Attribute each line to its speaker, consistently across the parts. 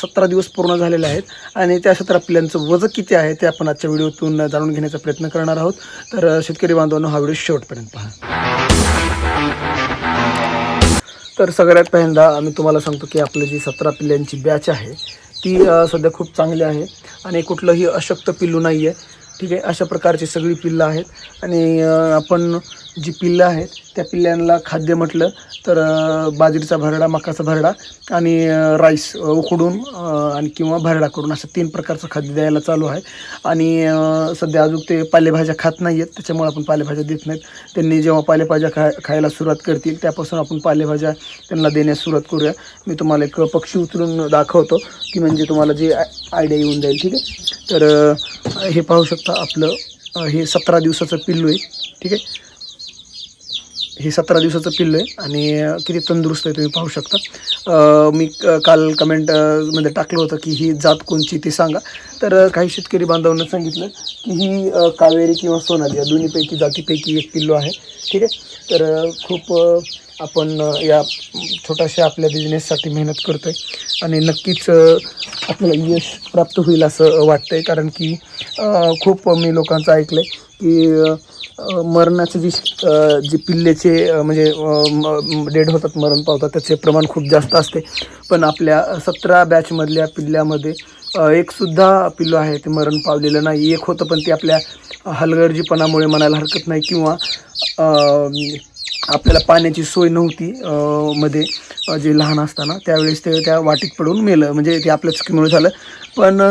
Speaker 1: 17 दिवस पूर्ण झालेले आहेत आणि त्या 17 पिल्लांचं वजन किती आहे ते आपण आजच्या व्हिडिओतून जाणून घेण्याचा प्रयत्न करणार आहोत. तर शेतकरी बांधवांनो, हा व्हिडिओ शेवटपर्यंत पहा. तर सगळ्यात पहिल्यांदा मी तुम्हाला सांगतो की आपली जी 17 पिल्लांची बॅच आहे ती सध्या खूप चांगली आहे आणि कुठलंही अशक्त पिल्लू नाही आहे. ठीक आहे, अशा प्रकारची सगळी पिल्लं आहेत आणि आपण जी पिल्लं आहेत त्या पिल्लांना खाद्य म्हटलं तर बाजरीचा भरडा, मकाचा भरडा आणि राईस उकडून आणि किंवा भरडा करून असं 3 प्रकारचं खाद्य द्यायला चालू आहे. आणि सध्या अजून ते पालेभाज्या खात नाही आहेत, त्याच्यामुळे आपण पालेभाज्या देत नाहीत. त्यांनी जेव्हा पालेभाज्या खायला सुरुवात करतील त्यापासून आपण पालेभाज्या त्यांना देण्यास सुरुवात करूया. मी तुम्हाला एक पक्षी उचलून दाखवतो की म्हणजे तुम्हाला जी आयडिया येऊन जाईल. ठीक आहे, तर हे पाहू शकता आपलं हे 17 दिवसाचं पिल्लू आहे. ठीक आहे, हे 17 दिवसाचं पिल्लू आहे आणि किती तंदुरुस्त आहे तुम्ही पाहू शकता. मी काल कमेंटमध्ये टाकलं होतं की ही जात कोणची ते सांगा. तर काही शेतकरी बांधवांना सांगितलं की ही कावेरी किंवा सोनाली या दोन्हीपैकी जातीपैकी एक पिल्लू आहे. ठीक आहे, तर खूप आपण या छोट्याशा आपल्या बिझनेससाठी मेहनत करतो आहे आणि नक्कीच आपल्याला यश प्राप्त होईल असं वाटतं आहे. कारण की खूप मी लोकांचं ऐकलं आहे की मरणाचे जी पिल्लेचे म्हणजे डेड होतात, मरण पावतात, त्याचे प्रमाण खूप जास्त असते. पण आपल्या 17 बॅचमधल्या पिल्ल्यामध्ये एकसुद्धा पिल्लू आहे ते मरण पावलेलं नाही. एक होतं पण ते आपल्या हलगर्जीपणामुळे म्हणायला हरकत नाही किंवा आपल्याला पाण्याची सोय नव्हती मध्ये जे लहान असताना, त्यावेळेस ते त्या वाटीत पडून मेलं. म्हणजे ते आपल्या चुकीमुळे झालं. पण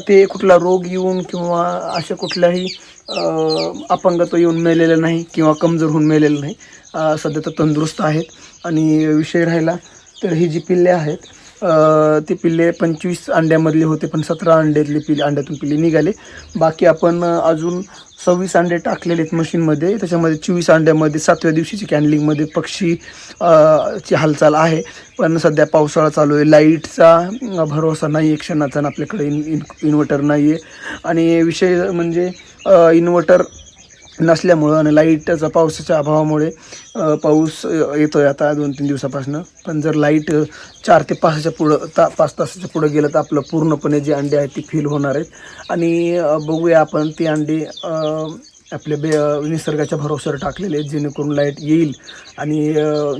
Speaker 1: ते कुठला रोग येऊन किंवा अशा कुठल्याही अपंगत्व येऊन मेलेलं नाही किंवा कमजोर होऊन मेलेलं नाही. सध्या तर तंदुरुस्त आहेत. आणि विषय राहिला तर ही जी पिल्ले आहेत ती पिल्ले 25 अंड्यामधली होते, पण 17 अंड्यातून पिल्ले निघाले. बाकी आपण अजून 26 अंडे टाकलेले आहेत मशीनमध्ये. त्याच्यामध्ये 24 अंड्यामध्ये 7व्या दिवशीची कॅनलिंगमध्ये पक्षी ची हालचाल आहे. पण सध्या पावसाळा चालू आहे, लाईटचा भरोसा नाही आहे क्षणाचा, आपल्याकडे इन्व्हर्टर नाही आहे. आणि विषय म्हणजे इन्व्हर्टर नसल्यामुळं आणि लाईटचा पावसाच्या अभावामुळे पाऊस येतो आहे आता 2-3 दिवसापासून. पण जर लाईट 4 ते 5च्या पुढं 5 तासाच्या पुढं गेलं तर आपलं पूर्णपणे जे अंडे आहेत ती फील होणार आहेत. आणि बघूया आपण ती अंडे आपल्या निसर्गाच्या भरोश्यावर टाकलेले आहेत जेणेकरून लाईट येईल आणि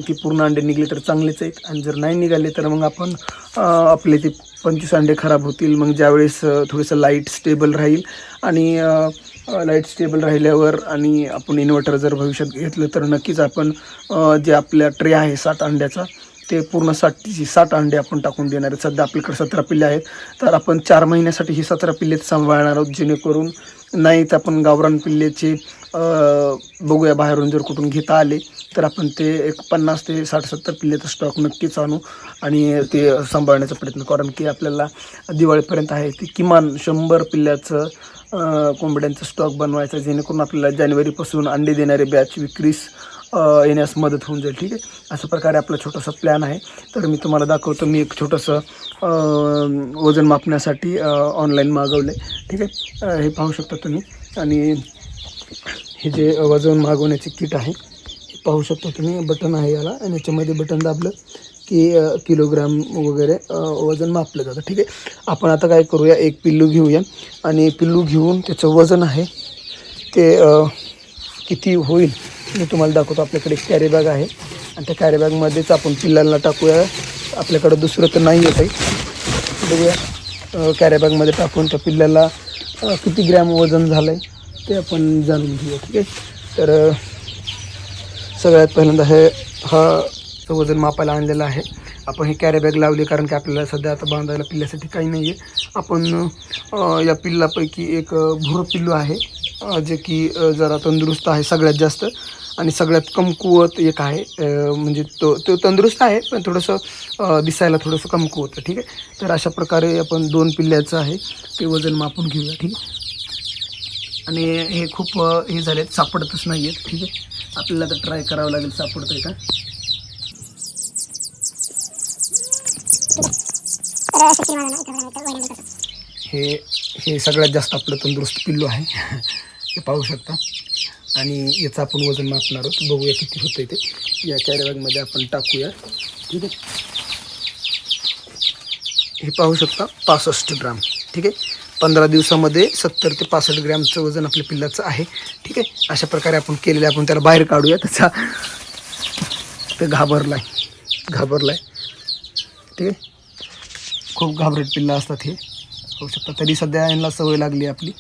Speaker 1: ती पूर्ण अंडे निघले तर चांगलेच आहेत. आणि जर नाही निघाले तर मग आपण आपले ते 25 अंडे खराब होतील. मग ज्यावेळेस थोडंसं लाईट स्टेबल राहील आणि लाईट स्टेबल राहिल्यावर आणि आपण इन्व्हर्टर जर भविष्यात घेतलं तर नक्कीच आपण जे आपल्या ट्रे आहे 60 अंड्याचा ते पूर्ण 60 अंडे आपण टाकून देणार आहेत. सध्या आपल्याकडे 17 पिल्ले आहेत, तर आपण 4 महिन्यासाठी ही 17 पिल्लेच सांभाळणार आहोत. जेणेकरून नाहीत आपण गावरान पिल्लेचे बघूया बाहेरून जर कुठून घेता आले तर आपण ते एक 50 ते 60-70 पिल्लेचा स्टॉक नक्कीच आणू आणि ते सांभाळण्याचा प्रयत्न. कारण की आपल्याला दिवाळीपर्यंत आहे ते किमान 100 पिल्ल्याचं कोंबड्यांचा स्टॉक बनवायचा, जेणेकरून आपल्याला जानेवारीपासून अंडे देणारे बॅच विक्रीस येण्यास मदत होऊन जाईल. ठीक आहे, अशा प्रकारे आपला छोटासा प्लॅन आहे. तर मी तुम्हाला दाखवतो. मी एक छोटंसं वजन मापण्यासाठी ऑनलाईन मागवलं आहे. ठीक आहे, हे पाहू शकता तुम्ही. आणि हे जे वजन मागवण्याचे किट आहे हे पाहू शकता तुम्ही. बटन आहे याला आणि याच्यामध्ये बटन दाबलं की किलोग्राम वगैरे वजन मापलं जातं. ठीक आहे, आपण आता काय करूया, एक पिल्लू घेऊया आणि पिल्लू घेऊन त्याचं वजन आहे ते किती होईल मी तुम्हाला दाखवतो. आपल्याकडे एक कॅरी बॅग आहे आणि त्या कॅरी बॅगमध्येच आपण पिल्लांना टाकूया. आपल्याकडं दुसरं तर नाही आहे काही. बघूया कॅरी बॅगमध्ये टाकून त्या पिल्लाला किती ग्रॅम वजन झालं आहे ते आपण जाणून घेऊया. ठीक आहे, तर सगळ्यात पहिल्यांदा हा वजन मापायला आणलेलं आहे. आपण हे कॅरी बॅग लावली कारण की आपल्याला सध्या आता बांधायला पिल्ल्यासाठी काही नाही आहे. आपण या पिल्लापैकी एक भुरं पिल्लू आहे जे की जरा तंदुरुस्त आहे सगळ्यात जास्त आणि सगळ्यात कमकुवत एक आहे. म्हणजे तो तंदुरुस्त आहे पण थोडंसं दिसायला थोडंसं कमकुवत. ठीक आहे, तर अशा प्रकारे आपण 2 पिल्ल्याचं आहे ते वजन मापून घेऊया. ठीक आहे, आणि हे खूप हे झालेत, सापडतच नाही आहेत. ठीक आहे, आपल्याला तर ट्राय करावं लागेल सापडतं आहे का. हे सगळ्यात जास्त आपलं तंदुरुस्त पिल्लू आहे हे पाहू शकता. आणि याचं आपण वजन मापणार आहोत. बघूया किती होतं आहे ते. या कॅरी बॅगमध्ये आपण टाकूया. ठीक आहे, हे पाहू शकता 65 ग्राम. ठीक आहे, 15 दिवसामध्ये 70 ते 65 ग्रॅमचं वजन आपल्या पिल्लाचं आहे. ठीक आहे, अशा प्रकारे आपण केलेलं. आपण त्याला बाहेर काढूया. त्याचा ते घाबरलाय. ठीक आहे, खूप घाबरट पिल्लं असतात हे, होऊ शकता. तरी सध्या यांना सवय लागली आपली.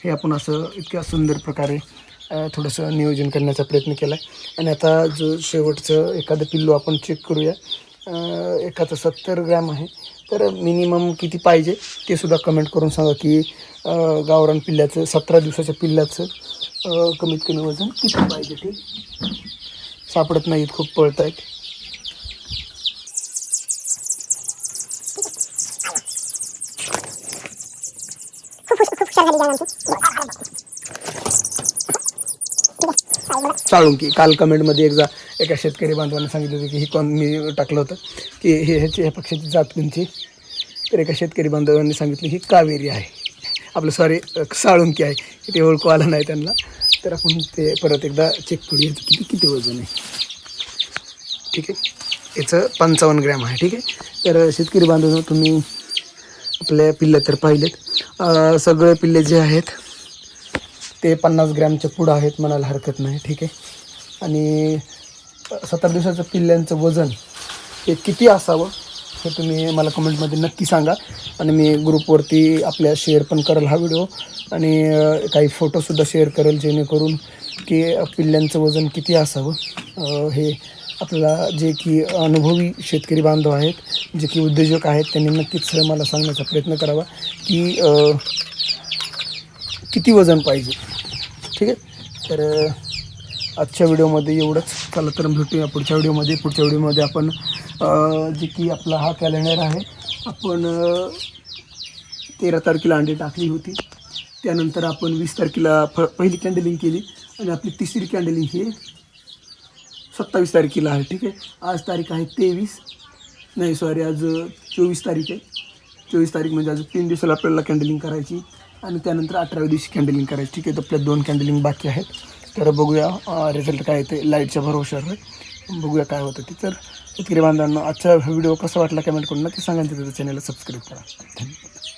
Speaker 1: हे आपण असं इतक्या सुंदर प्रकारे थोडंसं नियोजन करण्याचा प्रयत्न केला आहे. आणि आता जो शेवटचं एखादं पिल्लू आपण चेक करूया. एकाचं 70 ग्रॅम आहे. तर मिनिमम किती पाहिजे ते सुद्धा कमेंट करून सांगा की गावरान पिल्ल्याचं 17 दिवसाच्या पिल्ल्याचं कमीत कमी वजन किती पाहिजे. ठीक, सापडत नाहीत, खूप पळत आहेत. साळुंकी काल कमेंटमध्ये एका शेतकरी बांधवांनी सांगितलं होतं की ही कोण, मी टाकलं होतं की ह्या पक्षाची जात कोणची. तर एका शेतकरी बांधवांनी सांगितलं ही कावेरी आहे, आपलं सॉरी साळुंकी आहे. ते ओळखू आलं नाही त्यांना. तर आपण ते परत एकदा चेक करूया किती वजन आहे. ठीक आहे, याचं 55 ग्रॅम आहे. ठीक आहे, तर शेतकरी बांधव तुम्ही आपल्या पिल्ले तर पाहिलेत. सगळे पिल्ले जे आहेत ते 50 ग्रॅमच्या पुढं आहेत म्हणायला हरकत नाही. ठीक आहे, आणि 17 दिवसाचं पिल्ल्यांचं वजन हे किती असावं हे तुम्ही मला कमेंटमध्ये नक्की सांगा. आणि मी ग्रुपवरती आपल्या शेअर पण करेल हा व्हिडिओ, आणि काही फोटोसुद्धा शेअर करेल, जेणेकरून की पिल्ल्यांचं वजन किती असावं हे आपल्याला जे की अनुभवी शेतकरी बांधव आहेत, जे की उद्योजक आहेत, त्यांनी नक्कीच मला सांगण्याचा प्रयत्न करावा की किती वजन पाहिजे. ठीक आहे, तर आजच्या व्हिडिओमध्ये एवढंच. चला तर भेटूया पुढच्या व्हिडिओमध्ये. आपण जे की आपला हा कॅलेंडर आहे, आपण 13 तारखेला अंडी टाकली होती. त्यानंतर आपण 20 तारखेला पहिली कॅन्डलिंग केली, आणि आपली तिसरी कॅन्डलिंग ही 27 तारखेला आहे. ठीक आहे, आज तारीख आहे आज 24 तारीख आहे. 24 तारीख म्हणजे आज 3 दिवसाला आपल्याला कॅन्डलिंग करायची, आणि त्यानंतर 18व्या दिवशी कॅन्डलिंग करायची. ठीक आहे, तर आपल्या 2 कॅन्डलिंग बाकी आहेत. तर बघूया रिझल्ट काय येते. लाईटच्या भरोश्यावर बघूया काय होतं ते. तर शेतकरी बांधवांना आजचा व्हिडिओ कसा वाटला कमेंट करून नक्की सांगा. तिथं चॅनलला सबस्क्राईब करा. धन्यवाद.